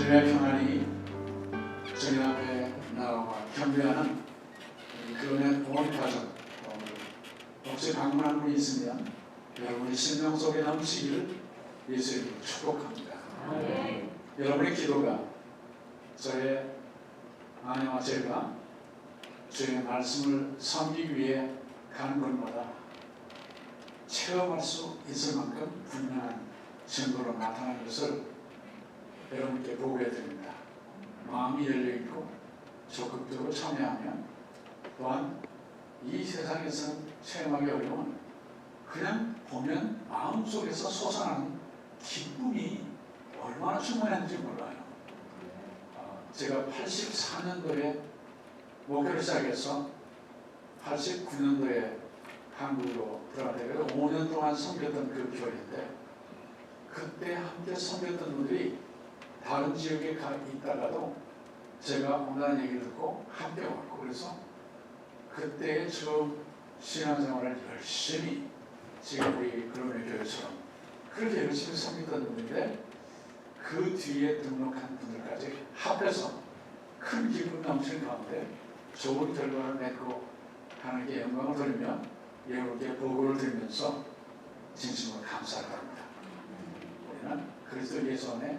하늘의 평안이 저희 앞에 나와 경배하는 그분의 온 가족, 혹시 방문한 분이 있으면 여러분의 심령 속에 넘치기를 예수 이름으로 축복합니다. 여러분의 기도가 저의 아내와 제가 주의 말씀을 섬기기 위해 가는 곳마다 체험할 수 있을 만큼 분명한 증거로 나타나는 것을 여러분께 보고해 드립니다. 마음이 열려있고 적극적으로 참여하면, 또한 이 세상에서는 체험하기 어려운 그냥 보면 마음속에서 솟아나는 기쁨이 얼마나 충만한지 몰라요. 제가 84년도에 목회를 시작해서 89년도에 한국으로 들어가서 5년 동안 섬겼던 그 교회인데, 그때 함께 섬겼던 분들이 다른 지역에 가 있다가도 제가 온다는 얘기를 듣고 함께 왔고, 그래서 그때의 처음 신앙생활을 열심히 지금 우리 그런 교회처럼 그렇게 열심히 섬기던 분인데, 그 뒤에 등록한 분들까지 합해서 큰 기쁨 넘치는 가운데 좋은 결과를 맺고 하나님께 영광을 돌리며 여러분께 보고를 드리면서 진심으로 감사를 합니다. 우리는 그리스도 예수 안에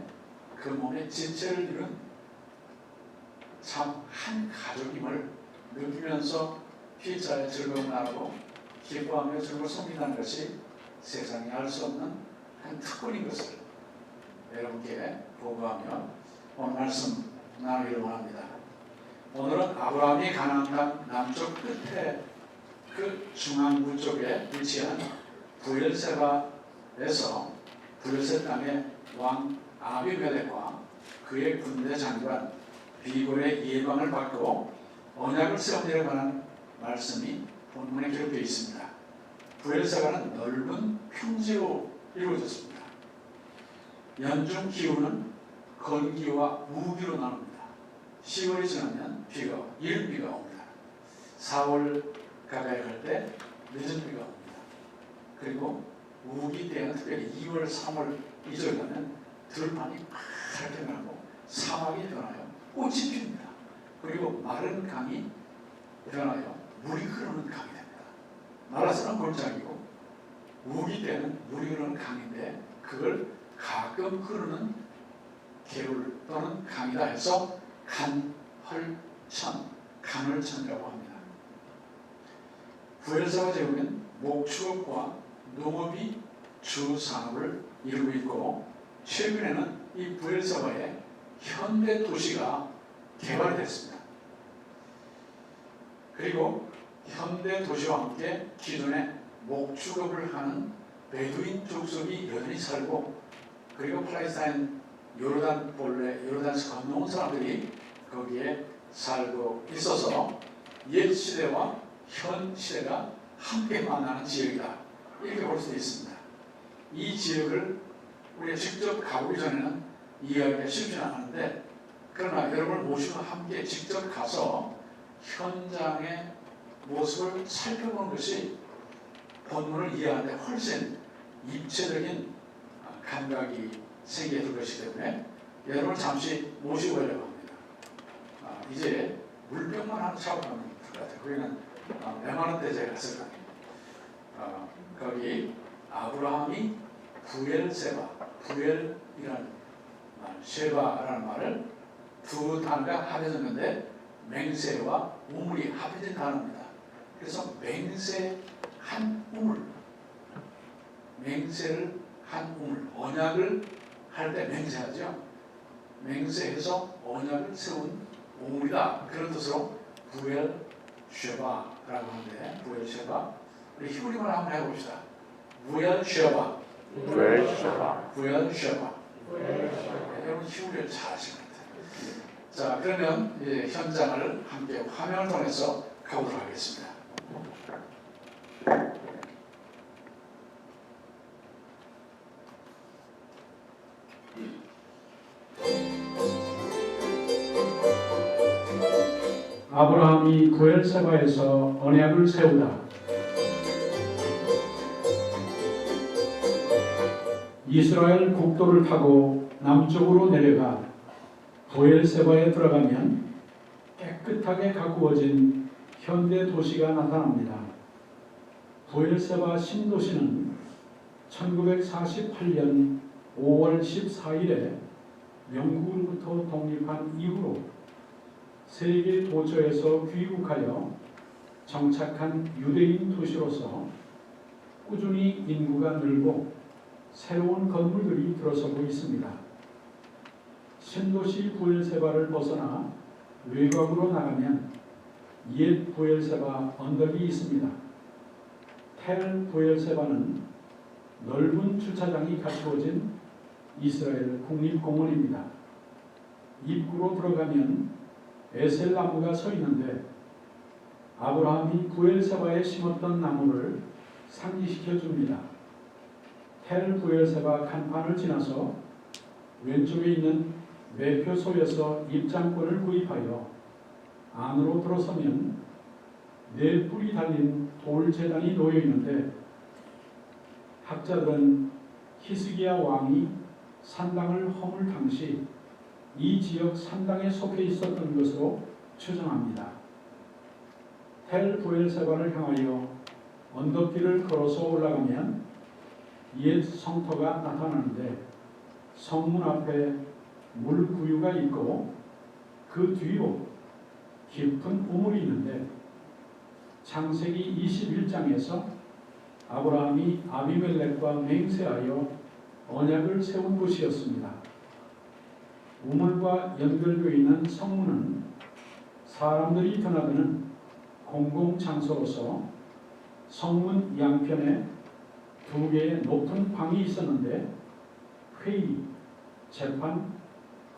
그 몸의 지체를 이룬 참 한 가족임을 느끼면서 피자의 즐거움을 나누고 기뻐하며 주님을 섬긴다는 것이 세상에 알 수 없는 한 특권인 것을 여러분께 보고하며 오늘 말씀 나누기를 원합니다. 오늘은 아브라함이 가나안 땅 남쪽 끝에 그 중앙부 쪽에 위치한 부엘세바에서 부엘세 땅의 왕 아비멜렉과 그의 군대 장관 비골의 예방을 받고 언약을 세운 일에 관한 말씀이 본문에 기록되어 있습니다. 부엘세바는 넓은 평지로 이루어졌습니다. 연중 기후는 건기와 우기로 나눕니다. 10월이 지나면 이른 비가 옵니다. 4월 가까이 갈 때 늦은 비가 옵니다. 그리고 우기 때는 특별히 2월, 3월 이쪽에 가면 들판이 파랗게 나고 사막이 변하여 꽃이 핍니다. 그리고 마른 강이 변하여 물이 흐르는 강이 됩니다. 말라서는 골짜기고, 우기 때는 물이 흐르는 강인데 그걸 가끔 흐르는 개울 또는 강이다 해서 간헐천이라고 합니다. 부엘세바 제국은 목축업과 농업이 주 산업을 이루고 있고, 최근에는 이 부엘세바의 현대 도시가 개발이 됐습니다. 그리고 현대 도시와 함께 기존에 목축업을 하는 베두인 족속이 여전히 살고, 그리고 팔레스타인 요르단에서 건너온 사람들이 거기에 살고 있어서 옛 시대와 현 시대가 함께 만나는 지역이다, 이렇게 볼 수 있습니다. 이 지역을 우리가 직접 가보기 전에는 이해하기가 쉽지는 않은데, 그러나 여러분을 모시고 함께 직접 가서 현장의 모습을 살펴보는 것이 본문을 이해하는 데 훨씬 입체적인 감각이 생기게 될 것이기 때문에 여러분을 잠시 모시고 가려고 합니다. 이제 물병만 하나 작업하면 될 것 같아요. 거기는 몇만 원대 제가 갔을 거예요. 거기 아브라함이 부엘세바, 부엘이라는 쉐바라는 말을 두 단어가 합해졌는데 맹세와 우물이 합해진 단어입니다. 그래서 맹세 한 우물, 맹세를 한 우물, 언약을 할 때 맹세하죠. 맹세해서 언약을 세운 우물이다, 그런 뜻으로 부엘쉐바라고 하는데, 부엘쉐바, 우리 히브리말 한번 해봅시다. 부엘쉐바, 부엘쉐바, 부엘쉐바. 여러분 히브리를 잘 하시는 것 같아요. 자, 그러면 이제 현장을 함께 화면을 통해서 가보도록 하겠습니다. 아브라함이 부엘세바에서 언약을 세우다. 이스라엘 국도를 타고 남쪽으로 내려가 부엘세바에 들어가면 깨끗하게 가꾸어진 현대 도시가 나타납니다. 부엘세바 신도시는 1948년 5월 14일에 영국으로부터 독립한 이후로 세계 도처에서 귀국하여 정착한 유대인 도시로서 꾸준히 인구가 늘고 새로운 건물들이 들어서고 있습니다. 신도시 부엘세바를 벗어나 외곽으로 나가면 옛 부엘세바 언덕이 있습니다. 텔 부엘세바는 넓은 주차장이 갖추어진 이스라엘 국립공원입니다. 입구로 들어가면 에셀 나무가 서 있는데 아브라함이 부엘세바에 심었던 나무를 상기시켜 줍니다. 텔 부엘세바 간판을 지나서 왼쪽에 있는 매표소에서 입장권을 구입하여 안으로 들어서면 4뿔이 달린 돌재단이 놓여 있는데 학자들은 히스기야 왕이 산당을 허물 당시 이 지역 산당에 속해 있었던 것으로 추정합니다. 텔 부엘세바를 향하여 언덕길을 걸어서 올라가면 옛 성터가 나타나는데 성문 앞에 물구유가 있고 그 뒤로 깊은 우물이 있는데 창세기 21장에서 아브라함이 아비멜렉과 맹세하여 언약을 세운 곳이었습니다. 우물과 연결되어 있는 성문은 사람들이 드나드는 공공장소로서 성문 양편에 2개의 높은 방이 있었는데 회의, 재판,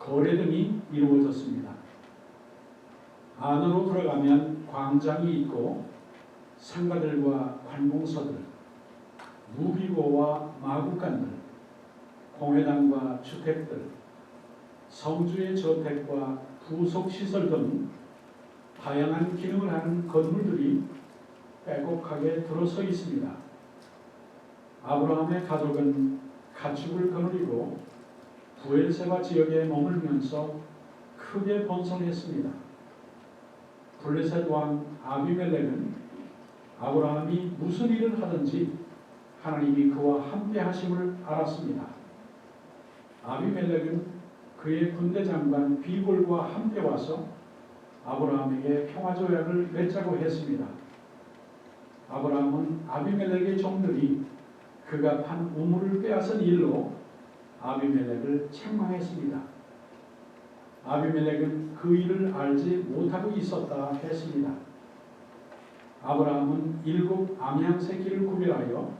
거래 등이 이루어졌습니다. 안으로 들어가면 광장이 있고 상가들과 관공서들, 무기고와 마구간들, 공회당과 주택들, 성주의 저택과 부속시설 등 다양한 기능을 하는 건물들이 빼곡하게 들어서 있습니다. 아브라함의 가족은 가축을 거느리고 부엘세바 지역에 머물면서 크게 번성했습니다. 블레셋 왕 아비멜렉은 아브라함이 무슨 일을 하든지 하나님이 그와 함께 하심을 알았습니다. 아비멜렉은 그의 군대 장관 비골과 함께 와서 아브라함에게 평화조약을 맺자고 했습니다. 아브라함은 아비멜렉의 종들이 그가 판 우물을 빼앗은 일로 아비멜렉을 책망했습니다. 아비멜렉은 그 일을 알지 못하고 있었다 했습니다. 아브라함은 7 암양 새끼를 구별하여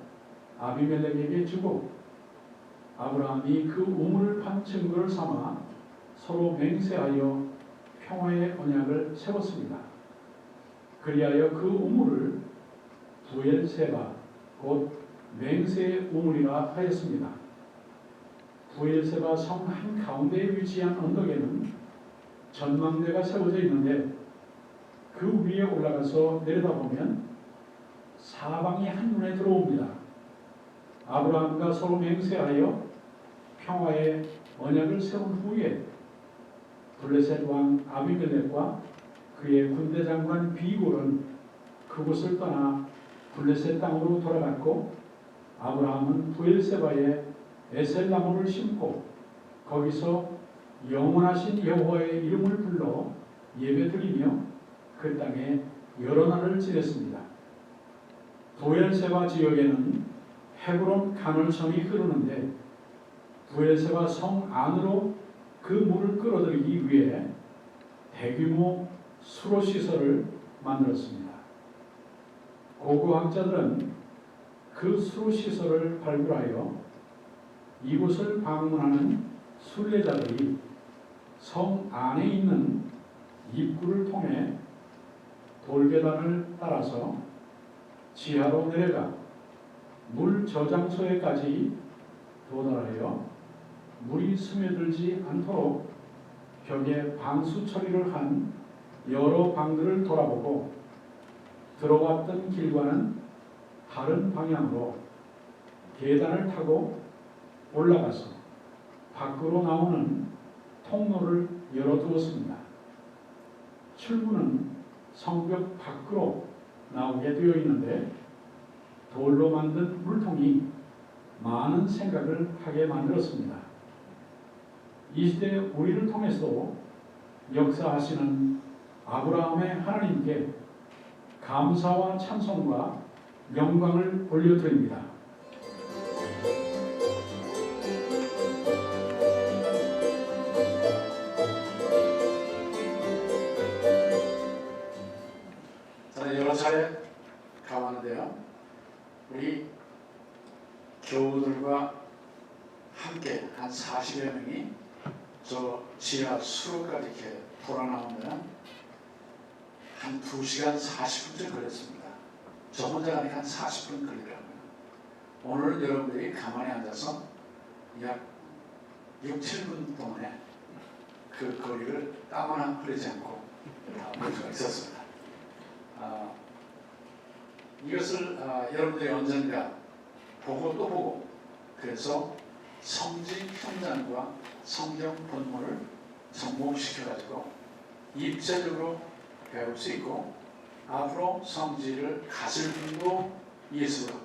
아비멜렉에게 주고 아브라함이 그 우물을 판 증거를 삼아 서로 맹세하여 평화의 언약을 세웠습니다. 그리하여 그 우물을 부엘세바 곧 맹세의 우물이라 하였습니다. 부엘세바 성 한가운데에 위치한 언덕에는 전망대가 세워져 있는데 그 위에 올라가서 내려다보면 사방이 한눈에 들어옵니다. 아브라함과 서로 맹세하여 평화의 언약을 세운 후에 블레셋 왕 아비멜렉과 그의 군대 장관 비골은 그곳을 떠나 블레셋 땅으로 돌아갔고 아브라함은 부엘세바에 에셀나무를 심고 거기서 영원하신 여호와의 이름을 불러 예배드리며 그 땅에 여러 날을 지냈습니다. 부엘세바 지역에는 헤브론 가널섬이 흐르는데 부엘세바 성 안으로 그 물을 끌어들이기 위해 대규모 수로시설을 만들었습니다. 고고학자들은 그 수로시설을 발굴하여 이곳을 방문하는 순례자들이 성 안에 있는 입구를 통해 돌계단을 따라서 지하로 내려가 물 저장소에까지 도달하여 물이 스며들지 않도록 벽에 방수 처리를 한 여러 방들을 돌아보고 들어왔던 길과는 다른 방향으로 계단을 타고 올라가서 밖으로 나오는 통로를 열어두었습니다. 출구는 성벽 밖으로 나오게 되어 있는데 돌로 만든 물통이 많은 생각을 하게 만들었습니다. 이 시대 우리를 통해서도 역사하시는 아브라함의 하나님께 감사와 찬송과 영광을 올려드립니다. 저는 여러 차례 가봤는데요. 우리 교우들과 함께 한 40여 명이 저 지하 수로까지 이렇게 돌아 나오면 한 2시간 40분쯤 걸렸습니다. 저 혼자 가니까 한 40분 걸리더라고요. 오늘은 여러분들이 가만히 앉아서 약 6, 7분 동안에 그 거리를 땀 하나 흘리지 않고 볼 수가 있었습니다. 이것을 여러분들이 언젠가 보고 또 보고, 그래서 성지 현장과 성경 본문을 접목시켜가지고 입체적으로 배울 수 있고, 앞으로 성지를 가실 분도 예수를 하며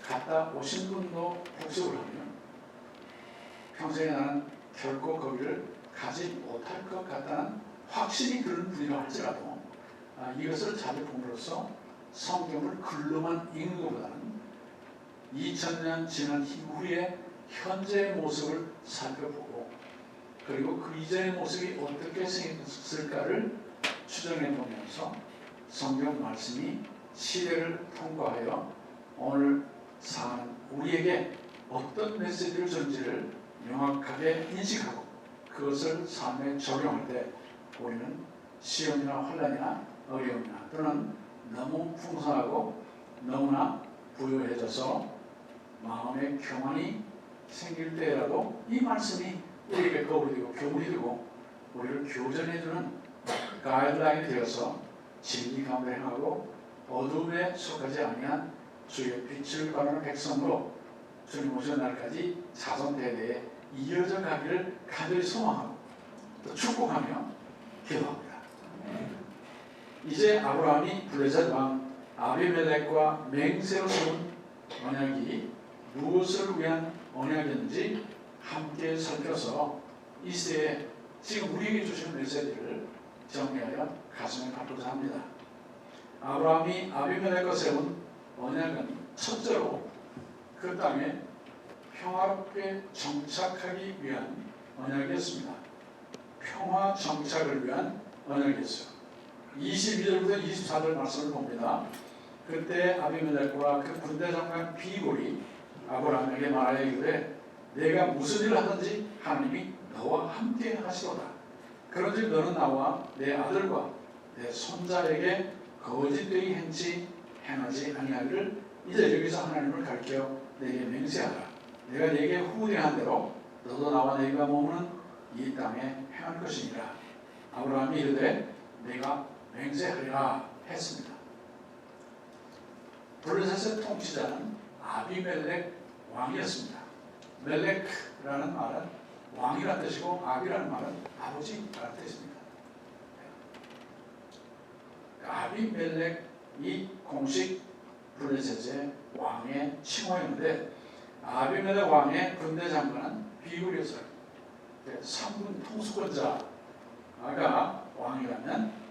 갔다 오신 분도 복습을 하며 평생에 나는 결코 거기를 가지 못할 것 같다는 확신이 드는 분이라 할지라도 이것을 자주 봄으로써 성경을 글로만 읽는 것보다는 2000년 지난 이후에 현재의 모습을 살펴보고, 그리고 그 이전의 모습이 어떻게 생겼을까를 추정해 보면서 성경 말씀이 시대를 통과하여 오늘 사는 우리에게 어떤 메시지를 전지를 명확하게 인식하고 그것을 삶에 적용할 때 우리는 시험이나 환난이나 어려움이나 또는 너무 풍성하고 너무나 부유해져서 마음의 교만이 생길 때라도 이 말씀이 우리에게 거울이 되고 교훈이 되고 우리를 교전해주는 가이드라인이 되어서 진리 가운데 행하고 어둠에 속하지 아니한 주의 빛을 발하는 백성으로 주님 오시는 날까지 자손대대에 이어져 가기를 간절히 소망하고 또 축복하며 기도합니다. 이제 아브라함이 블레셋 왕 아비멜렉과 맹세로 세운 언약이 무엇을 위한 언약이었는지 함께 살펴서 이 시대에 지금 우리에게 주시는 메시지를 정리하여 가슴에 받고자 합니다. 아브라함이 아비멜렉과 세운 언약은 첫째로 그 땅에 평화롭게 정착하기 위한 언약이었습니다. 평화 정착을 위한 언약이었어요. 22절부터 24절 말씀을 봅니다. 그때 아비멜렉과 그 군대 장관 비골이 아브라함에게 말하여 이르되 내가 무슨 일을 하든지 하나님이 너와 함께 하시로다. 그런즉 너는 나와 내 아들과 내 손자에게 거짓되이 행하지 아니하기를 이제 여기서 하나님을 가르쳐 내게 맹세하라. 내가 내게 후대한 대로 너도 나와 내가 머무는 이 땅에 행할 것이니라. 아브라함이 이르되 내가 맹세하리라 했습니다. 블레셋의 통치자는 아비멜렉 왕이었습니다. 멜렉라는 말은 왕이라는 뜻이고 아비라는 말은 아버지라는 뜻입니다. 아비멜렉이 공식 블레셋의 왕의 칭호였는데 아비멜렉 왕의 군대 장관은 비굴이었어요. 3군 통수권자가 왕이라면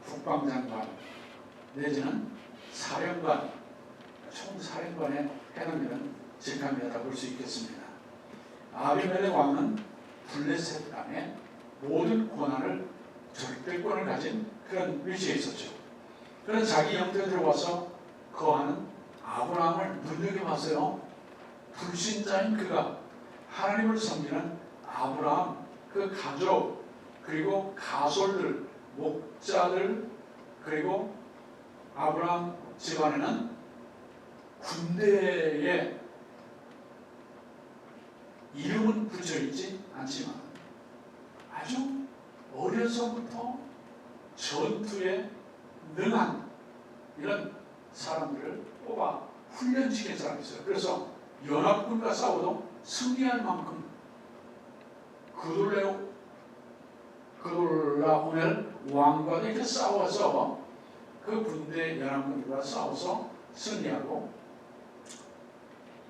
국방장관 내지는 사령관, 총사령관에 해당되는 직함이라고 볼 수 있겠습니다. 아비멜렉 왕은 블레셋 땅에 모든 권한을 절대권을 가진 그런 위치에 있었죠. 그는 자기 영토에 들어와서 거하는 아브라함을 눈여겨봤어요. 불신자인 그가 하나님을 섬기는 아브라함, 그 가족, 그리고 가솔들, 목자들, 그리고 아브라함 집안에는 군대에 이름은 붙여있지 않지만 아주 어려서부터 전투에 능한 이런 사람들을 뽑아 훈련시킨 사람이 있어요. 그래서 연합군과 싸워도 승리할 만큼 그둘레 그돌라오멜 왕과 이렇게 싸워서 그 군대 연합군과 싸워서 승리하고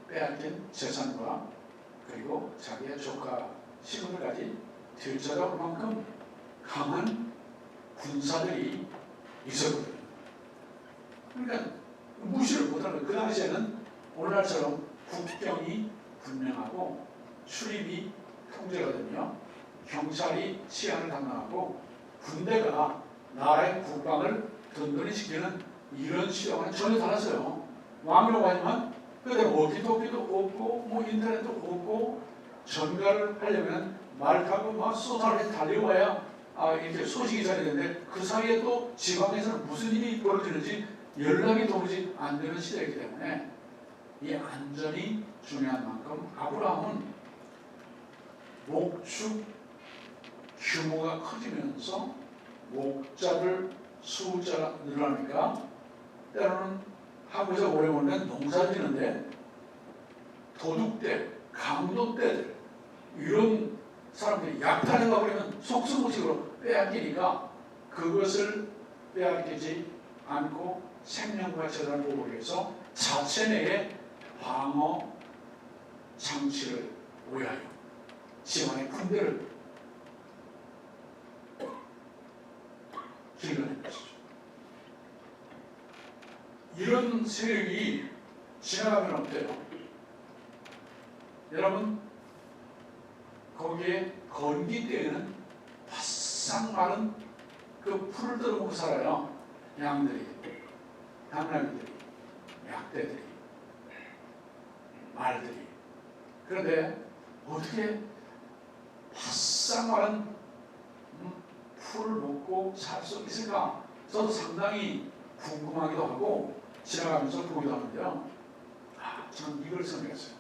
빼앗긴 재산과 그리고 자기의 조카 시군들까지 되찾아올 만큼 강한 군사들이 있었거든요. 그러니까 무시를 못하는 거예요. 그 당시에는 오늘날처럼 국경이 분명하고 출입이 통제거든요. 경찰이 치안을 담당하고 군대가 나라의 국방을 든든히 지키는 이런 시대와는 전혀 달랐어요. 왕이라고 하지만 그때 워키토키도 없고 뭐 인터넷도 없고 전가를 하려면 말 타고 막 쏘살에 달려와야 이렇게 소식이 전해지는데 그 사이에 또 지방에서는 무슨 일이 벌어지는지 연락이 도무지 안 되는 시대이기 때문에 이 안전이 중요한 만큼 아브라함은 목축 규모가 커지면서 목자들 수자가 늘어나니까 때로는 한국에서 오래 보면 농사 지는데 도둑대, 강도대들 이런 사람들이 약탈해 가버리면 속수무책으로 빼앗기니까 그것을 빼앗기지 않고 생명과 재산을 보호하기 위해서 자체 내에 방어 장치를 위하여 지방의 군대를 길러낸 것이죠. 이런 세력이 지나가면 어때요? 여러분 거기에 건기때에는 바싹 마른 그 풀을 뜯어먹고 살아요. 양들이, 당나귀들이, 약대들이, 말들이. 그런데 어떻게 바싹 마른 풀을 먹고 살 수 있을까? 저도 상당히 궁금하기도 하고 지나가면서 보기도 하는데요. 저는 이걸 선택했어요.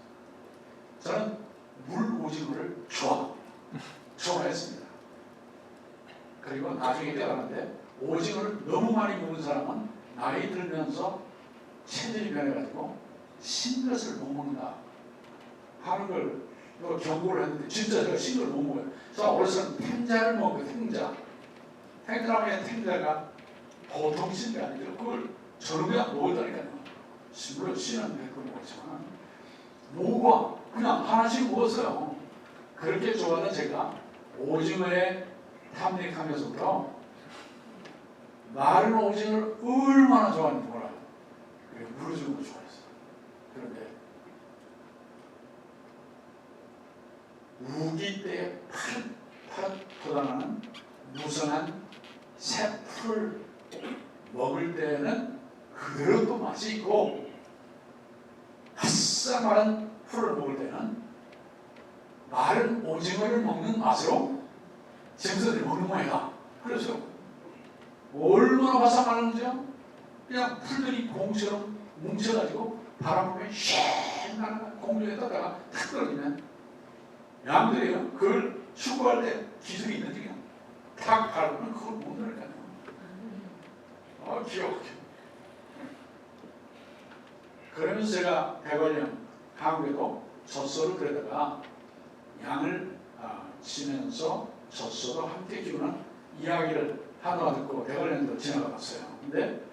저는 물 오징어를 좋아했습니다. 그리고 나중에 깨달았는데 오징어를 너무 많이 먹는 사람은 나이 들면서 체질이 변해가지고 신것을 못 먹는다 하는 걸 경고를 했는데 진짜 제가 신것을 못 먹어요. 저 어렸을 때 탱자를 먹어요. 탱자라면 탱자가 보통 신이 아니죠. 그걸 저는 그냥 먹었다니까요. 물론 신은 100% 먹었지만 무과 그냥 하나씩 먹었어요. 그렇게 좋아하는 제가 오징어에 탐닉하면서부터 마른 오징어를 얼마나 좋아하는지 몰라요. 그리고 물어주는 거 좋아했어요. 그런데 우기 때에 파릇파릇 돋아나는 무성한 새 풀을 먹을 때는 그대로 또 맛이 있고 바싹 마른 풀을 먹을 때는 마른 오징어를 먹는 맛으로 짐승들이 먹는 모양이다. 그래서 얼마나 바싹 마른지요? 그냥 풀들이 공처럼 뭉쳐가지고 바람 불면 쉥 나는 공중에 떠다가 탁 떨어지면 양들이요 그걸 추구할 때 기술이 있는지 그냥 탁 밟으면 그걸 못 넣을까요? 귀여워. 그러면서 제가 대관령 한국에도 젖소를 그려다가 양을 치면서 젖소도 함께 키우는 이야기를 하나 듣고 대관령도 지나가 봤어요. 근데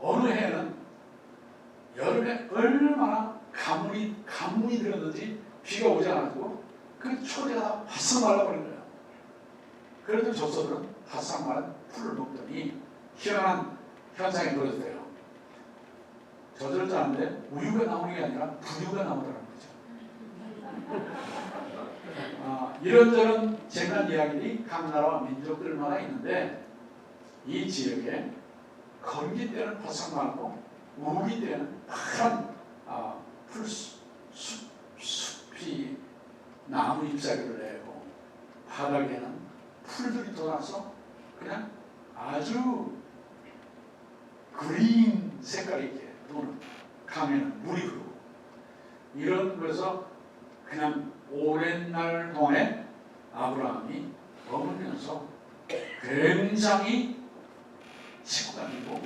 어느 해에는 여름에 얼마나 가뭄이 들었는지 비가 오지 않았고 그 초대가 바싹 말라버린 거예요. 그래도 젖소들은 바싹 마른 풀을 먹더니 희한한 현상이 벌어졌대요. 젖을 짜는데 우유가 나오는 게 아니라 분유가 나오더라는 거죠. 이런저런 재미난 이야기들이 각 나라와 민족들마다 있는데 이 지역에 건기 때는 바싹 마르고 우기 때는 파란 숲이 나무 잎사귀를 내고 바닥에는 풀들이 돋아서 그냥 아주 그린 색깔이 있게 또는 강에는 물이 흐르고 이런 거에서 그냥 오랜 날 동안에 아브라함이 머물면서 굉장히 식구가 늘고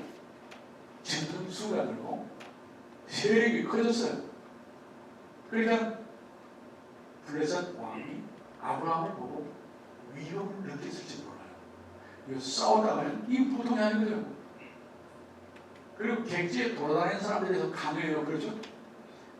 짐승수가 늘고 세력이 커졌어요. 그러니까 블레셋 왕이 아브라함을 보고 위협을 느꼈을지 몰라요. 이거 싸우다가는 이 보통이 아니거든요. 그리고 객지에 돌아다니는 사람들에 대해서 강해요. 그렇죠?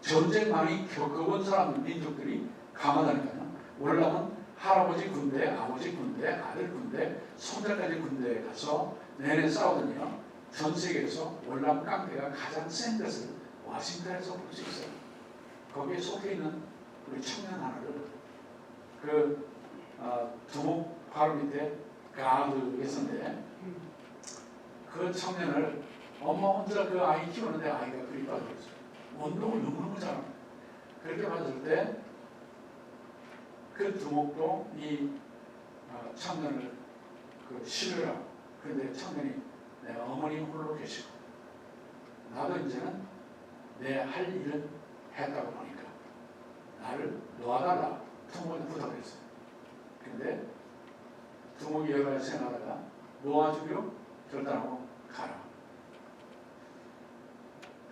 전쟁 많이 겪어본 사람, 민족들이 강하다니까요. 올라오면 할아버지 군대, 아버지 군대, 아들 군대, 손자까지 군대에 가서 내내 싸우더니요. 전 세계에서 월남 깡패가 가장 센 것을 워싱턴에서 볼 수 있어요. 거기에 속해 있는 우리 청년 하나를 두목 바로 밑에 가드였었는데 그 청년을 엄마 혼자 그 아이 키우는데 아이가 그리 빠져있어요. 운동을 너무너무 잘합니다. 그렇게 봤을 때 그 두목도 이 청년을 싫어라. 그런데 청년이 내 어머니 홀로 계시고 나도 이제는 내 할 일을 했다고 보니까 나를 놓아달라. 두목한테 부탁을 했어요. 그런데 두목이 여러 가지 생각하다가 놓아주기로 결단하고 가라.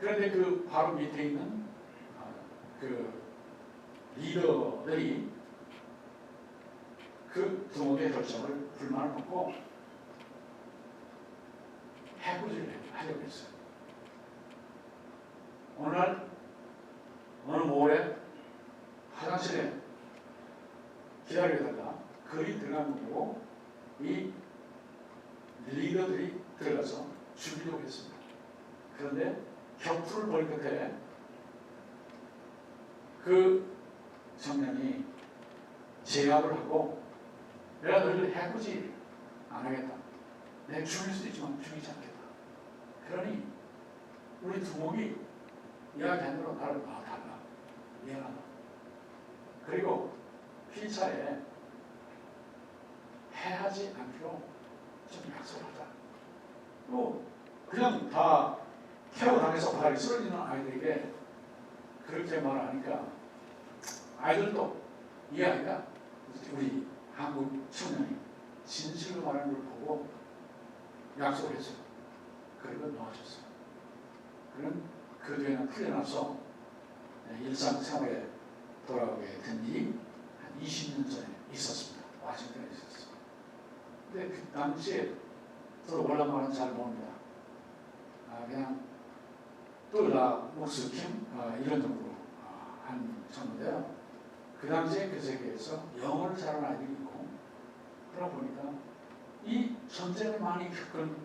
그런데 그 바로 밑에 있는 그 리더들이 그 두목의 결정을 불만을 먹고 해코지를 하려고 했어요. 어느 날 어느 모레 화장실에 기다리다가 그리 들어간 거 보고 이 리더들이 들어가서 죽이려고 했습니다. 그런데 격투를 벌인 끝에 그 청년이 제압을 하고 내가 너희를 해코지 안 하겠다. 내가 죽일 수도 있지만 죽이지 않겠다. 그러니 우리 두목이 이야기한 대로 나를 놔달라. 미안하다. 그리고 피차에 해하지 않기로 좀 약속하자. 또 그냥 다 태워당해서 바닥에 쓰러지는 아이들에게 그렇게 말하니까 아이들도 이 아이가 우리 한국 청년이 진실로 말하는 걸 보고 약속을 했어요. 그리고 놓아줬어요. 그는 그 뒤에는 풀려나서 일상생활에 돌아오게 된 일이 한 20년 전에 있었습니다. 워싱턴에 있었어요. 근데 그 당시에 저도 월남과는 잘 모릅니다. 그냥 또라 목스킴 이런 정도로 한 정도인데요. 그 당시에 그 세계에서 영어를 잘하는 아이들이 있고 그러다 보니까 이 전쟁을 많이 겪은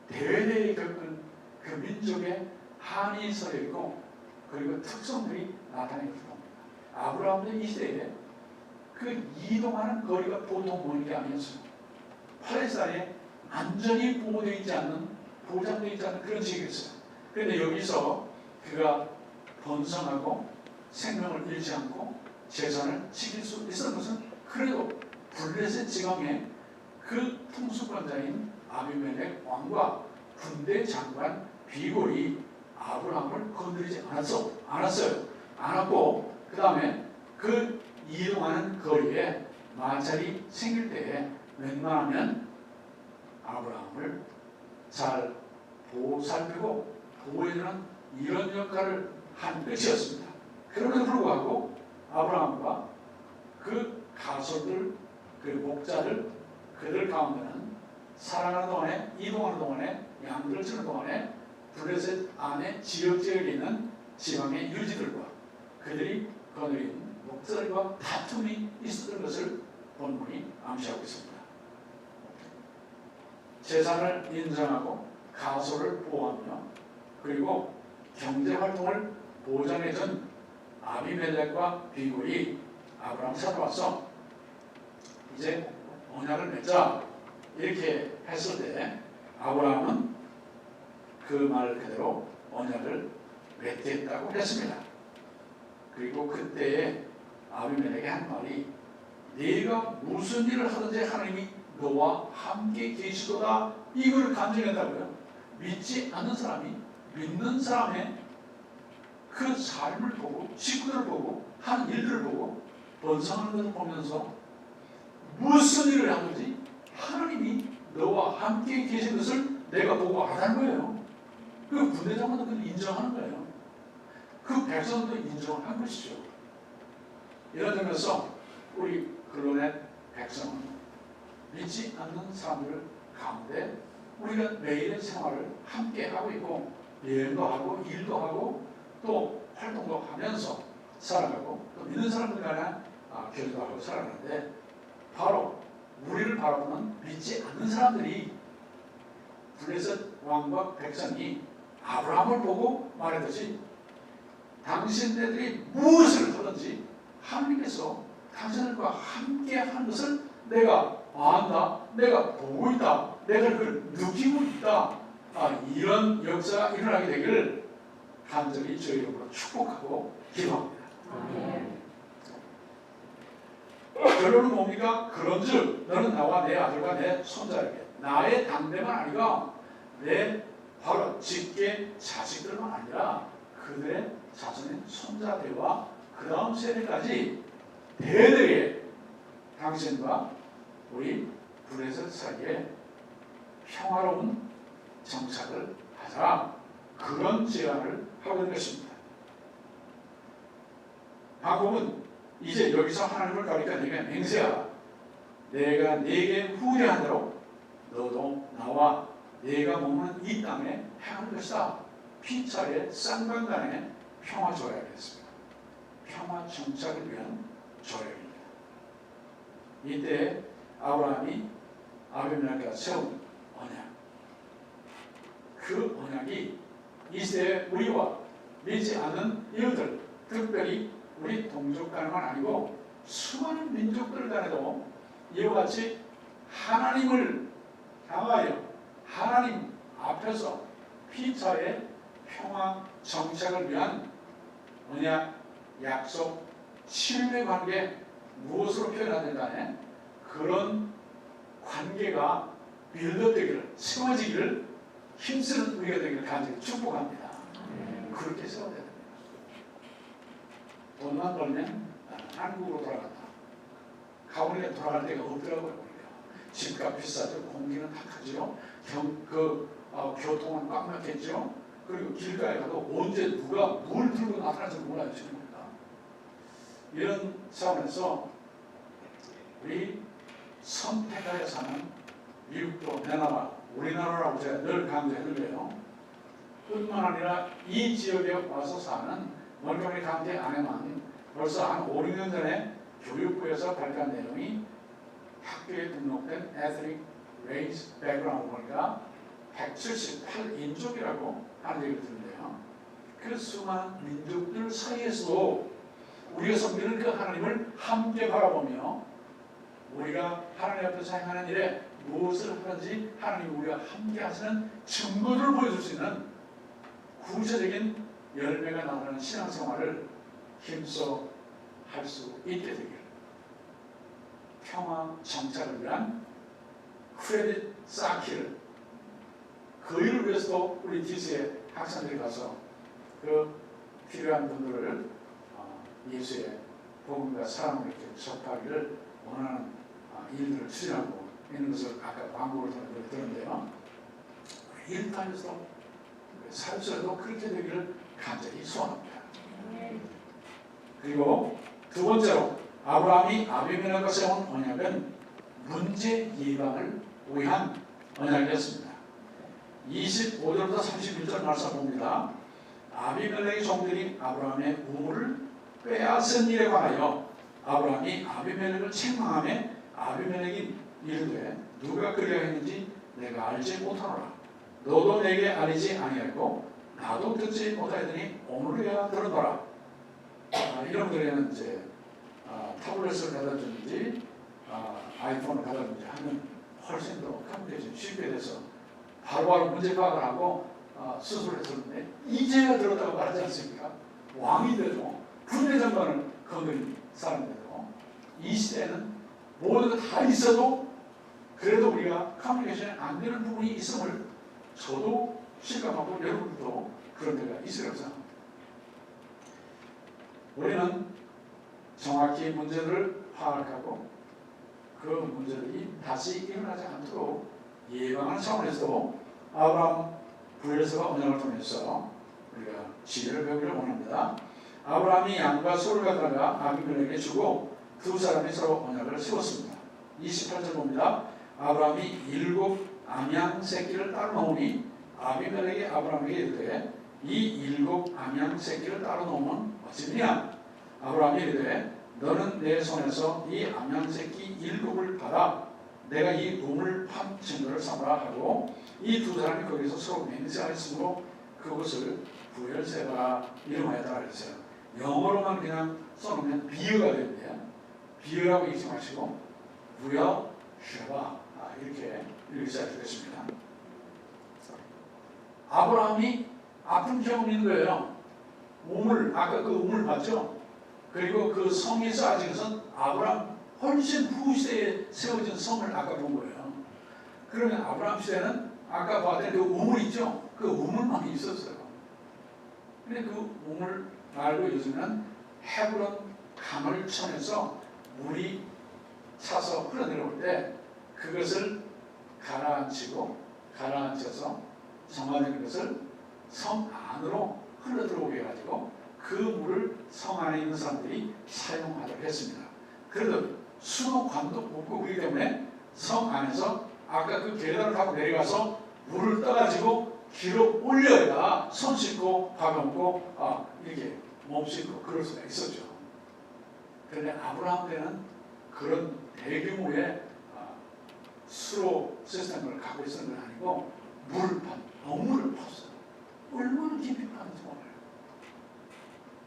대대에 겪은 그 민족의 한이 서려 있고 그리고 특성들이 나타내기 겁니다. 아브라함도 이 시대에 그 이동하는 거리가 보통 먼 게 아니었어요. 팔레스타인에 안전히 보호되어 있지 않는 보장되어 있지 않는 그런 지역이었어요. 그런데 여기서 그가 번성하고 생명을 잃지 않고 재산을 지킬 수 있었던 것은 그래도 블레셋 지방의 그 통수권자인 아비멜렉 왕과 군대 장관 비골이 아브라함을 건드리지 않았어요. 않았고 그 다음에 그 이동하는 거리에 마찰이 생길 때에 웬만하면 아브라함을 잘 살피고 보호해주는 이런 역할을 한 것이었습니다. 그럼에도 불구하고 아브라함과 그 가솔들, 그 목자들, 그들 가운데는 살아가는 동안에 이동하는 동안에 양들을 치는 동안에 블레셋 안에 지역지역에 있는 지방의 유지들과 그들이 거느린 목자들과 다툼이 있었던 것을 본문이 암시하고 있습니다. 재산을 인정하고 가소를 보호하며 그리고 경제활동을 보장해준 아비멜렉과 비굴이 아브라함 찾아와서 이제 언약을 맺자 이렇게 했을 때 아브라함은 그 말 그대로 언약을 맺겠다고 했습니다. 그리고 그때에 아비멜렉이 한 말이 네가 무슨 일을 하든지 하나님이 너와 함께 계시도다 이걸 간증했다고요. 믿지 않는 사람이 믿는 사람의 그 삶을 보고 식구들을 보고 하는 일들을 보고 번성하는 것을 보면서 무슨 일을 하든지 하나님이 너와 함께 계신 것을 내가 보고 알아는 거예요. 그 군대장관도 그걸 인정하는 거예요. 그 백성도 인정한 것이죠. 이런 점에서 우리 글로넷 백성은 믿지 않는 사람들 가운데 우리가 매일의 생활을 함께 하고 있고 여행도 하고 일도 하고 또 활동도 하면서 살아가고 또 믿는 사람들 간에 교류도 하고 살아가는데 바로 우리를 바라보는 믿지 않는 사람들이 블레셋 왕과 백성이 아브라함을 보고 말하듯이 당신네들이 무엇을 하든지 하나님께서 당신들과 함께 하는 것을 내가 안다, 내가 보고 있다, 내가 그걸 느끼고 있다. 이런 역사가 일어나게 되기를 간절히 저희 이름으로 축복하고 기도합니다. 결론은 뭡니까? 그런즉 너는 나와 내 아들과 내 손자에게 나의 당대만 아니고 내 바로 직계 자식들만 아니라 그들의 자손의 손자들과 그 다음 세대까지 대대에 당신과 우리 블레셋 사이에 평화로운 정착을 하자, 그런 제안을 하고 있는 것입니다. 방법은 이제 여기서 하나님을 가리켜 내게 맹세하라. 내가 네게 후회한 대로 너도 나와 네가 머무는 이 땅에 행할 것이다. 피차의 쌍방간에 평화 조약이었습니다. 평화 정착을 위한 조약입니다. 이때 아브라함이 아비멜렉과 세운 언약, 그 언약이 이 시대에 우리와 믿지 않는 이웃들, 특별히 우리 동족 간만 아니고 수많은 민족들 간에도 이와 같이 하나님을 향하여 하나님 앞에서 피차의 평화 정착을 위한 언약, 약속, 신뢰관계, 무엇으로 표현하든 간에 그런 관계가 빌드되기를, 세워지기를 힘쓰는 우리가 되기를 간절히 축복합니다. 그렇게 세워야 됩니다. 돈만 벌면 한국으로 돌아간다. 가오리에 돌아갈 데가 없더라고요. 보니까. 집값 비싸죠. 공기는 탁하죠. 교통은 꽉 막혔죠. 그리고 길가에 가도 언제 누가 뭘 들고 나타날지 몰라요. 지금입니다. 이런 차원에서 우리 선택하여 사는 미국도 내 나라, 우리나라라고 제가 늘 강조했는데요. 뿐만 아니라 이 지역에 와서 사는 몬트고메리 카운티 안에만 벌써 한 5, 6년 전에 교육부에서 발표한 내용이 학교에 등록된 Ethnic Race Background 보니까 178인족이라고 하는 얘기를 듣는데요. 그 수많은 민족들 사이에서도 우리가 섬기는 그 하나님을 함께 바라보며 우리가 하나님 앞에서 행하는 일에 무엇을 하든지 하나님 우리가 함께 하시는 증거를 보여줄 수 있는 구체적인 열매가 나타나는 신앙생활을 힘써 할 수 있게 되길, 평화 정착을 위한 크레딧 쌓기를, 그 일을 위해서도 우리 디스의 학생들이 가서 그 필요한 분들을 예수의 복음과 사랑으로 이렇게 접하기를 원하는 일들을 추진하고 있는 것을 아까 광고를 들었는데요. 일터에서도 삶에서도 그렇게 되기를 간절히 소원합니다. 그리고 두 번째로 아브라함이 아비멜렉과 세운 언약은 문제 예방을 위한 언약이었습니다. 25절부터 31절 말씀 봅니다. 아비멜렉의 종들이 아브라함의 우물을 빼앗은 일에 관하여 아브라함이 아비멜렉을 책망하며 아비멜렉이 이르되 누가 그리하여 했는지 내가 알지 못하노라. 너도 내게 알리지 아니하고 나도 듣지 못하였더니 오늘이야 들었노라. 이런 분들에는 이제 타블렛을 갖다 주는지 아이폰을 갖다 주는지 하면 훨씬 더 컴퓨터에 쉽게 돼서 바로바로 문제 파악을 하고 수술을 했었는데 이제야 들었다고 말하지 않습니까? 왕인데도 군대 장관을 거느린 사람인데도 이 시대는 모든 것 다 있어도 그래도 우리가 커뮤니케이션이 안 되는 부분이 있음을 저도 실감하고 여러분도 그런 데가 있으라고 생각합니다. 우리는 정확히 문제를 파악하고 그 문제들이 다시 일어나지 않도록 예방하는 차원에서도 아브라함 블레셋과 언약을 통해서 우리가 지혜를 배우기를 원합니다. 아브라함이 양과 소를 갖다가 아비멜렉에게 주고 두 사람이 서로 언약을 세웠습니다. 28절 봅니다. 아브라함이 7 암양 새끼를 따로 놓으니 아비멜렉이 아브라함에게 이르되 이 7 암양 새끼를 따로 놓으면 어찌되냐? 아브라함이 이르되 너는 내 손에서 이 암양 새끼 7을 받아 내가 이 우물 판 증거를 삼으라 하고 이 두 사람이 거기서 서로 맹세하였으므로 그것을 부엘세바 이름하였다 그랬어요. 영어로만 그냥 써놓으면 비유가 되는데요. 비유라고 읽지 마시고 부여 쉐바 이렇게 읽으셔야 되겠습니다. 아브라함이 아픈 경험이 있는 거예요. 우물, 아까 그 우물 봤죠? 그리고 그 성이 쌓아진 것은 아브라함 훨씬 후세에 세워진 성을 아까 본 거예요. 그러면 아브라함 시대는 아까 봤던 그 우물 있죠? 그 우물만 있었어요. 근데 그 우물 말고 요즘은 헤브론 가물천에서 물이 차서 흘러내려올 때 그것을 가라앉혀서 정화된 것을 성 안으로 흘러들어오게 해가지고 그 물을 성 안에 있는 사람들이 사용하도록 했습니다. 그래도 수도관도 없고 그렇기 때문에 성 안에서 아까 그 계단을 타고 내려가서 물을 떠가지고 길어 올려야 손 씻고 밥 먹고 이렇게 몸 씻고 그럴 수가 있었죠. 그런데 아브라함 때는 그런 대규모의 수로 시스템을 갖고 있었던 건 아니고 우물을 팠어요. 얼마나 깊이 파는지 몰라요.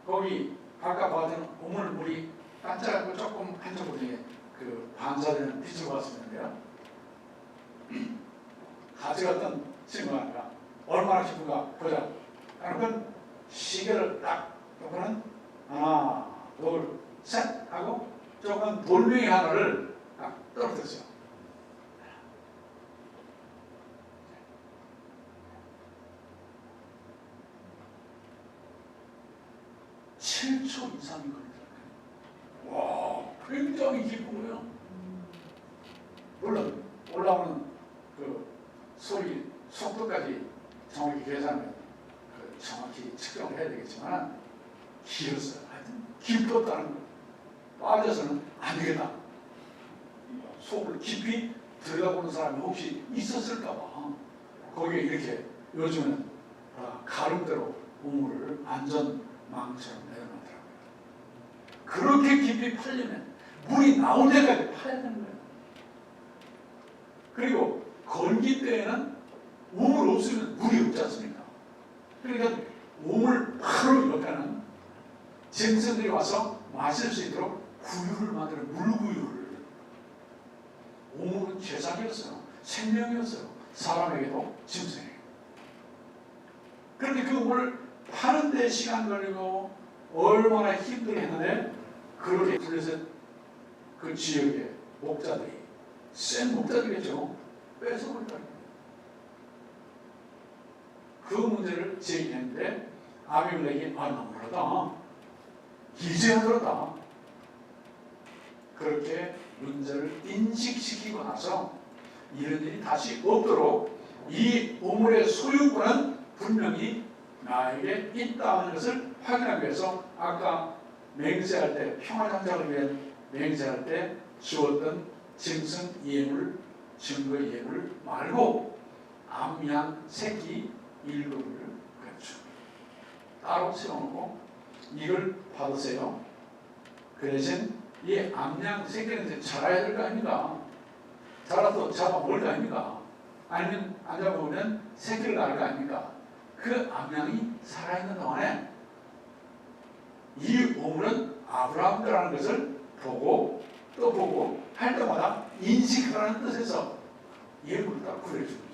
거기 아까 봤던 우물 물이 반짝하고 조금 한쪽으로 그 반사되는 빛을 봤었는데요. 가져갔던 친구가 얼마나 깊은가 보자. 그러면 시계를 딱 요거는 하나, 둘, 셋 하고 조금 돌멩이 하나를 딱 떨어뜨렸어요. 7초 이상이 걸리더라고요. 와, 굉장히 깊은 거예요. 물론 올라오는 그 소리 속도까지 정확히 계산하면 정확히 측정을 해야 되겠지만 길었어요. 하여튼 깊었다는 거예요. 빠져서는 안 되겠다. 속을 깊이 들여다보는 사람이 혹시 있었을까 봐 거기에 이렇게 요즘은 가름대로 우물을 안전망처럼 내려놓더라고요. 그렇게 깊이 파려면 물이 나올 때까지 파야 되는 거예요. 그리고 건기때에는 우물 없으면 물이 없지 않습니까? 그러니까 우물 바로 옆에는 짐승들이 와서 마실 수 있도록 구유를 만들어 물구유를. 우물은 재산이었어요. 생명이었어요. 사람에게도 짐승에게도. 그런데 그 우물을 파는 데 시간 걸리고 얼마나 힘들었는데 그렇게 블레셋 그 지역의 목자들이 센 목자들이겠죠. 뺏어버렸다. 그 문제를 제기했는데 아비멜렉이 너무하다. 이제야 그렇다. 그렇게 문제를 인식시키고 나서 이런 일이 다시 없도록 이 우물의 소유권은 분명히 나에게 있다는 것을 확인하기 위해서 아까 맹세할 때 평화장작을 위해 맹세할 때 주었던 짐승 예물, 증거 예물 말고 암양 새끼 7을 그렇죠. 따로 세워놓고 이걸 받으세요. 그 대신 이 암양 새끼는 이제 자라야 될 거 아닙니까? 자라서 잡아먹을 거 아닙니까? 아니면 안 잡아먹으면 새끼를 낳을 거 아닙니까? 그 암양이 살아있는 동안에 이 우물은 아브라함 거라는 것을 보고 또 보고 할 때마다 인식하라는 뜻에서 예물을 딱 구해주는 거죠.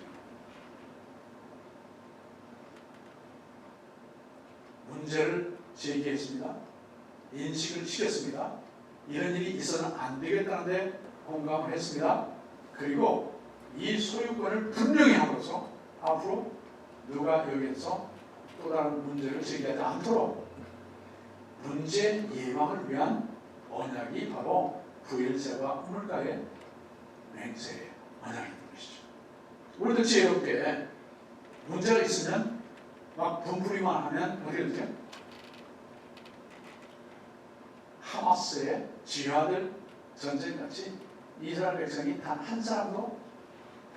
문제를 제기했습니다. 인식을 시켰습니다. 이런 일이 있어서는 안 되겠다는데 공감을 했습니다. 그리고 이 소유권을 분명히 함으로써 앞으로 누가 여기에서 또 다른 문제를 제기하지 않도록 문제 예방을 위한 언약이 바로 부엘세바 우물가의 맹세의 언약이 되는 것이죠. 우리도 지혜롭게 문제가 있으면 막 분풀이만 하면 어떻게 되죠? 하마스의 지하들 전쟁같이 이스라엘 백성이 단 한 사람도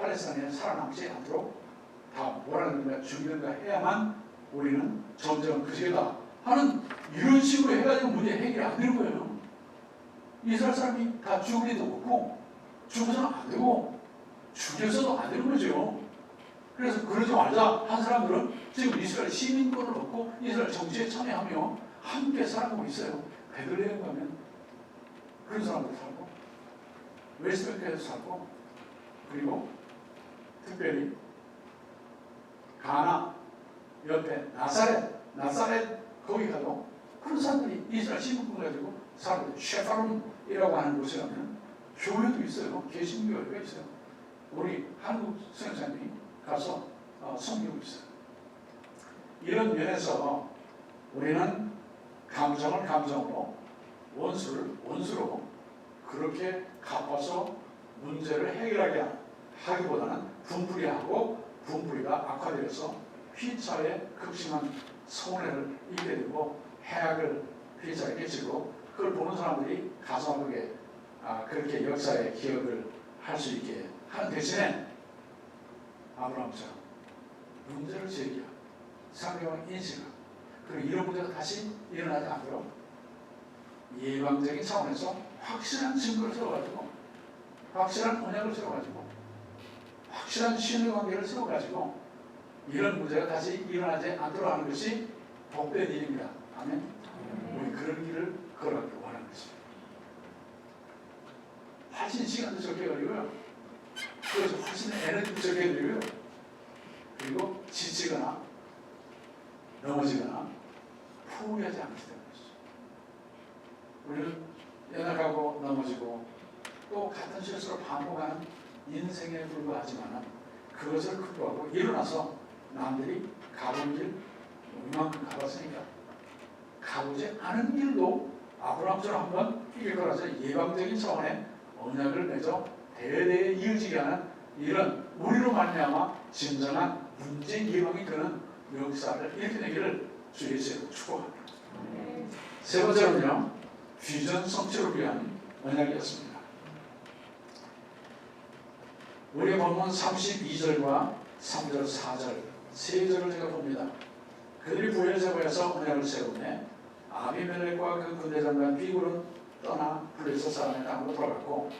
팔레스타인에 살아남지 않도록 다 몰아내든가 죽이든가 해야만 우리는 점점 그 길이다 하는 이런 식으로 해가지고 문제 해결이 안 되는 거예요. 이스라엘 사람이 다 죽을 리도 없고 죽어서는 안 되고 죽여서도 안 되는 거죠. 그래서 그러지 말자 한 사람들은 지금 이스라엘 시민권을 얻고 이스라엘 정치에 참여하며 함께 살아가고 있어요. 베들레헴 가면 그런 사람들 살고 웨스트뱅크에서 살고 그리고 특별히 가나 옆에 나사렛 거기 가도 그런 사람들이 이스라엘 시민권 가지고 살고 셰파론이라고 하는 곳에 가면 교회도 있어요. 개신교회가 있어요. 우리 한국 선생님이 가서 섬기고 있어요. 이런 면에서 우리는 감정을 감정으로 원수를 원수로 그렇게 갚아서 문제를 해결하게 하기보다는 분풀이하고 분풀이가 악화되어서 피차에 극심한 손해를 입게 되고 해악을 피차에 끼치고 그걸 보는 사람들이 가슴아프게 그렇게 역사의 기억을 할 수 있게 하는 대신에 아브라함처럼 문제를 제기하고 상대방 인식하고 그리고 이런 문제가 다시 일어나지 않도록 예방적인 차원에서 확실한 증거를 세워가지고 확실한 언약을 세워가지고 확실한 신뢰관계를 세워가지고 이런 문제가 다시 일어나지 않도록 하는 것이 복된 일입니다. 아멘. 우리 그런 길을 걸어가길 원하는 것입니다. 훨씬 시간도 적게 걸리고요. 그래서 훨씬 에너지도 적게 들고요. 그리고 지치거나 넘어지거나 포기하지 않기 때문이죠. 우리는 연약하고 넘어지고 또 같은 실수를 반복하는 인생에 불과하지만 그것을 극복하고 일어나서 남들이 가본 길 이만큼 가봤으니까 가보지 않은 길도 아브라함처럼 한번 이길 거라서 예방적인 차원의 언약을 맺어 대대에 이어지게 하는 이런 우리로 말미암아 진정한 문제 예방이 되는 역사를 일으켜내기를 주 예수로 축복합니다. 세 번째로는요, 비전 성취를 위한 언약이었습니다. 우리 본문 32절과 3절, 4절, 세 절을 제가 봅니다. 그들이 브엘세바에서 언약을 세우네 아비멜렉과 그 군대장관 비굴은 떠나 블레셋 사람의 땅으로 돌아갔고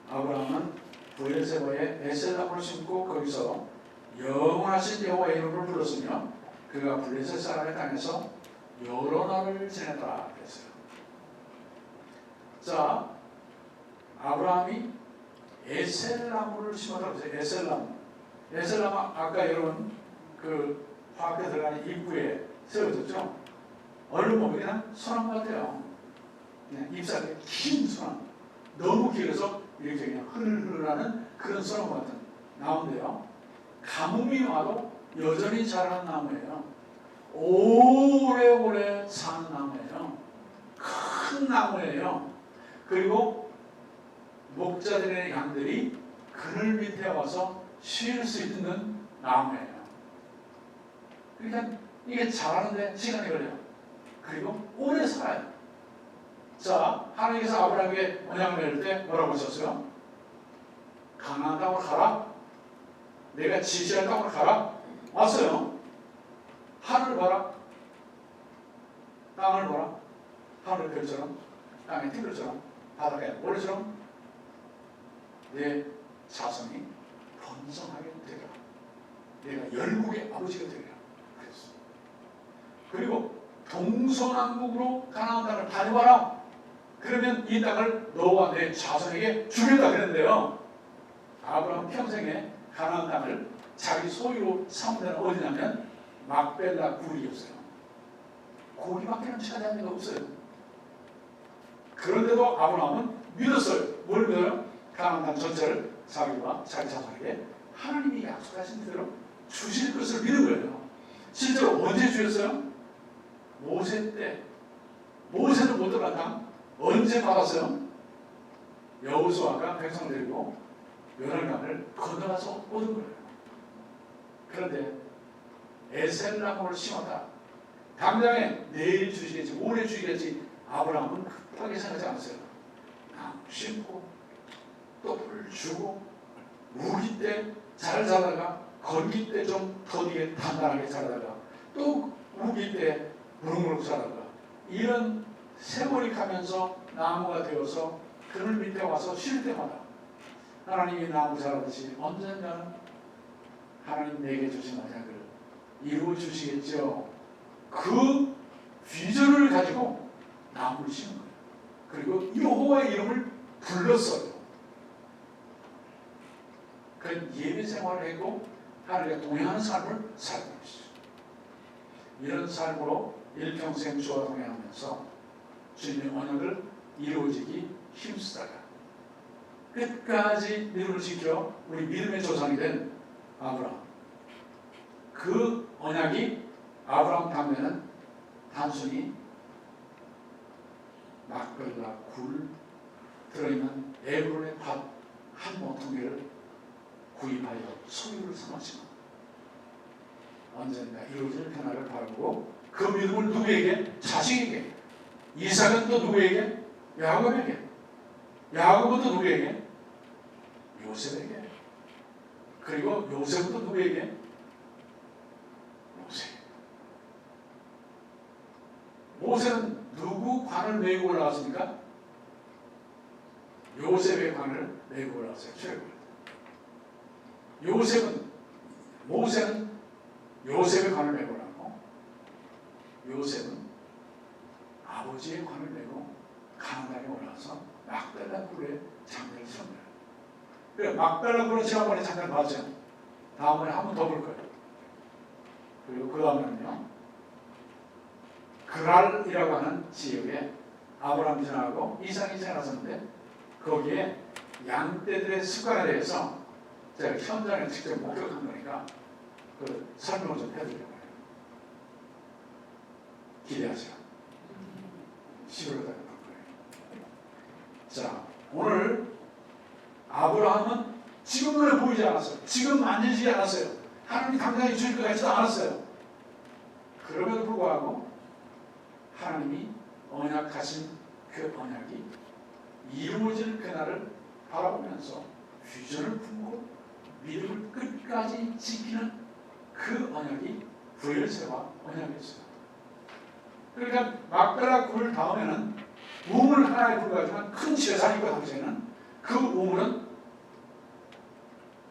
아브라함은 브엘세바에 에셀람을 심고 거기서 영원하신 여호와의 이름을 불렀으며 그가 블레셋 사람의 땅에서 여러 날을 지냈다 그랬어요. 자, 아브라함이 에셀나무를 심었다고 했어요. 에셀나무 아까 여러분 그 화학에 들어가는 입구에 세워졌죠. 얼른 보면 그냥 소나무 같아요. 잎사귀 긴 소나무, 너무 길어서 이렇게 그냥 흐르르르하는 그런 소나무 같은 나무인데요. 가뭄이 와도 여전히 자라는 나무예요. 오래오래 사는 나무예요. 큰 나무예요. 그리고 목자들의 양들이 그늘 밑에 와서 쉴 수 있는 나무예요. 그러니까 이게 자라는데 시간이 걸려요. 그리고 오래 살아요. 자, 하나님께서 아브라함에게 언약을 맺을 때 뭐라고 하셨어요? 가나안 땅으로 가라. 내가 지시할 땅으로 가라. 왔어요. 하늘을 봐라. 땅을 봐라. 하늘 별처럼, 땅의 티끌처럼, 바닷가의 모래처럼 내 자손이 번성하게 되리라. 내가 열국의 아버지가 되리라. 그랬어. 그리고 동서남북으로 가나안 땅을 다녀봐라. 그러면 이 땅을 너와 내 자손에게 주겠다 그랬는데요. 아브라함 평생에 가나안 땅을 자기 소유로 삼은 데는 어디냐면 막벨라 굴이었어요. 거기밖에는 차지한 데가 없어요. 그런데도 아브라함은 믿었어요. 뭘 믿어요? 가나안 땅 전체를 자기와 자기 자손에게 하나님이 약속하신 대로 주실 것을 믿는 거예요. 실제로 언제 주셨어요? 모세 때. 모세는 못 들어간 땅 언제 받았어요? 여호수아가 백성을 데리고 요단강을 건너가서 얻은 거예요. 그런데 에셀나무를 심었다. 당장에 내일 주시겠지, 오늘 주시겠지. 아브라함은 급하게 생각하지 않았어요. 나무 심고 또 불 주고 우기 때 잘 자다가 건기 때 좀 더디게 단단하게 자다가 또 우기 때 무릉무릉 자다가 이런 세월이 가면서 나무가 되어서 그늘 밑에 와서 쉴 때마다 하나님이 나무 자라듯이 언젠가는 하나님 내게 주신 언약을 이루어 주시겠죠. 그 비전을 가지고 나무를 심은 거예요. 그리고 여호와의 이름을 불렀어요. 그런 예배 생활을 했고 하나님과 동행하는 삶을 살고 있어요. 이런 삶으로 일평생 주와 동행하면서 주님의 언약을 이루어지기 힘쓰다가 끝까지 믿음을 지켜 우리 믿음의 조상이 된 아브라함, 그 언약이 아브라함 당면은 단순히 막걸리와 굴 들어있는 에브론의 밭 한 모퉁이를 구입하여 소유를 삼았지만 언젠가 이루어질 변화를 바라보고 그 믿음을 누구에게? 자식에게. 이삭은 또 누구에게? 야곱에게. 야곱은 또 누구에게? 요셉에게. 그리고 요셉은 또 누구에게? 모세. 모세는 누구 관을 메고 올라왔습니까? 요셉의 관을 메고 올라왔어요. 최고. 모세는 요셉의 관을 메고 올라왔고, 요셉은 아버지의 관을 메고 가나안에 올라와서 막달라 굴에 장례를 치릅니다. 그래, 막달라 굴에 지난번에 잠깐 봤죠. 다음번에 한 번 더 볼 거예요. 그리고 그 다음에는요, 그랄이라고 하는 지역에 아브라함이 지나가고 이삭이 지나갔었는데 거기에 양떼들의 습관에 대해서 제가 현장에 직접 목격한 거니까 그 설명을 좀 해드리려고 해요. 기대하세요. 10월에 갈 거예요. 자, 오늘 아브라함은 지금 눈에 보이지 않았어요. 지금 만지지 않았어요. 하나님이 당장에 주실 것 같지도 않았어요. 그럼에도 불구하고 하나님이 언약하신 그 언약이 이루어질 그날을 바라보면서 비전을 품고 믿음을 끝까지 지키는 그 언약이 부엘세바 언약이었어요. 그러니까 막달라 굴 다음에는 우물 하나에 불과하지만 큰 재산이 있고 당시에는 그 우물은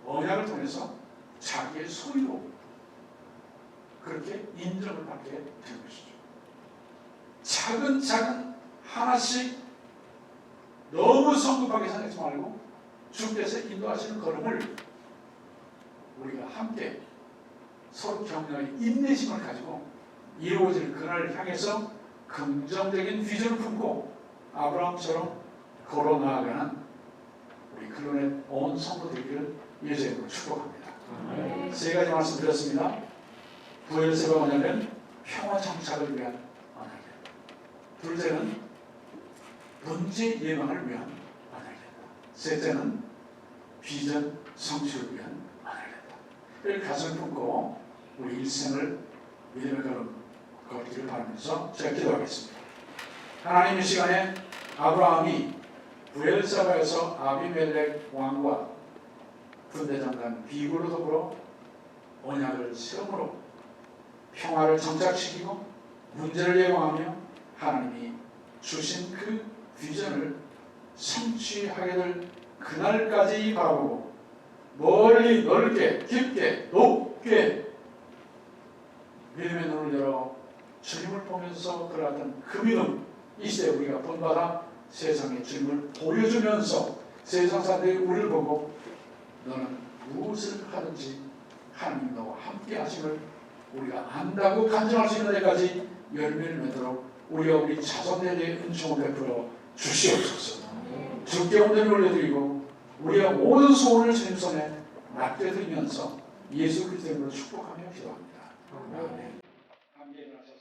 언약을 통해서 자기의 소유로 그렇게 인정을 받게 된 것이죠. 차근차근 하나씩 너무 성급하게 생각하지 말고 주께서 인도하시는 걸음을 우리가 함께 서로 격려의 인내심을 가지고 이루어질 그날을 향해서 긍정적인 비전을 품고 아브라함처럼 걸어 나아가는 우리 클로넷 온 성도 되기를 예수의 이름으로 축복합니다. 세 가지 말씀드렸습니다. 부엘세바 언약은 평화 정착을 위한 언약이다. 둘째는 문제 예방을 위한 언약이다. 셋째는 비전 성취를 위한 언약이다. 이를 가슴 품고 우리 일생을 믿음의 걸음 걷기를 바라면서 제가 기도하겠습니다. 하나님, 이 시간에 아브라함이 부엘세바에서 아비멜렉 왕과 군대장관 비굴로 더불어 언약을 세움으로 평화를 정착시키고 문제를 예방하며 하나님이 주신 그 비전을 성취하게 될 그날까지 바라보고 멀리 넓게 깊게 높게 믿음의 눈을 열어 주님을 보면서 그러한 그 믿음, 이 시대에 우리가 본받아 세상에 주님을 보여주면서 세상 사람들이 우리를 보고 너는 무엇을 하든지 하나님 너와 함께 하심을 우리가 안다고 간증할 수 있는 데까지 열매를 맺도록 우리와 우리 자손들에게 은총을 베풀어 주시옵소서. 주께 온전히 올려드리고 우리의 모든 소원을 주님 손에 맡겨드리면서 예수 그리스도로 축복하며 기도합니다. 아멘. 함께 일어나셔서